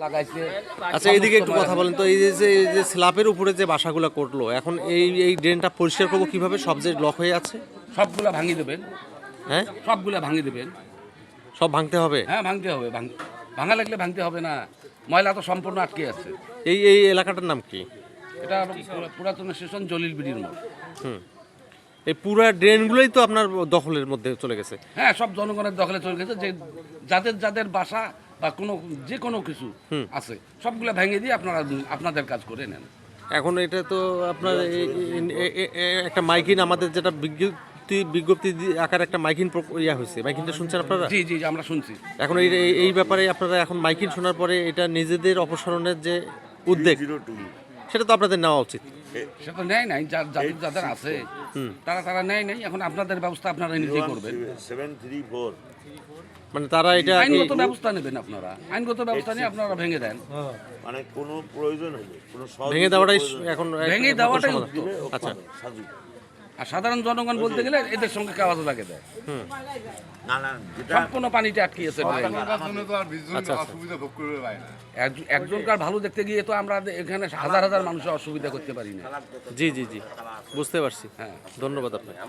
লাগাইছে। আচ্ছা, এইদিকে একটু কথা বলেন তো। এই যে স্ল্যাবের উপরে যে বাসাগুলো করলো, এখন এই ড্রেনটা পরিষ্কার করবো কিভাবে? সব যে ব্লক হয়ে আছে। সবগুলা ভাঙিয়ে দেবেন। হ্যাঁ, সবগুলা ভাঙিয়ে দেবেন। সব ভাঙতে হবে। হ্যাঁ, ভাঙতে হবে। ভাঙা লাগলে ভাঙতে হবে না, ময়লা তো সম্পূর্ণ আটকে আছে। এই এলাকাটার নাম কি? এটা হলো পুরাতন স্টেশন জলিল বিড়ির মোড়। হুম, এই পুরা ড্রেনগুলোই তো আপনার দখলের মধ্যে চলে গেছে। হ্যাঁ, সব জনগণের দখলে চলে গেছে। যে যাদের যাদের বাসা বা যে কোনো কিছু আছে সবগুলা ভেঙে দিয়ে আপনারা আপনাদের কাজ করে নেন। এখন এটা তো আপনার একটা মাইকিন, আমাদের যেটা বিজ্ঞপ্তি আকার একটা মাইকিন ইয়া হয়েছে, মাইকিনটা শুনছেন আপনারা? জি জি, আমরা শুনছি। এখন এই ব্যাপারে আপনারা এখন মাইকিন শোনার পরে এটা নিজেদের অপসারণের যে উদ্যোগ, সেটা তো আপনাদের নেওয়া উচিত। সেটা নেয় নাই, যাদের যাদের আছে তারা নেয় নাই। এখন আপনাদের ব্যবস্থা আপনারা নিজেই করবেন। 734 মানে তারা এটা আইনগত ব্যবস্থা নেবেন আপনারা। আইনগত ব্যবস্থা নিয়ে আপনারা ভেঙে দেন। মানে কোনো প্রয়োজন হলে কোনো ভেঙে দেওয়াটাই এখন ভেঙে দেওয়াটাই সমাধান। উত্তম। আচ্ছা, সাজু আর সাধারণ জনগণ বলতে গেলে এদের সঙ্গে কাজ লাগে দেয়। না না, যেটা সম্পূর্ণ পানিটা আটকিয়েছে। আচ্ছা। একজনকার ভালো দেখতে গিয়ে তো আমরা এখানে হাজার হাজার মানুষের অসুবিধা করতে পারি না। জি জি জি, বুঝতে পারছি। হ্যাঁ, ধন্যবাদ আপনাকে।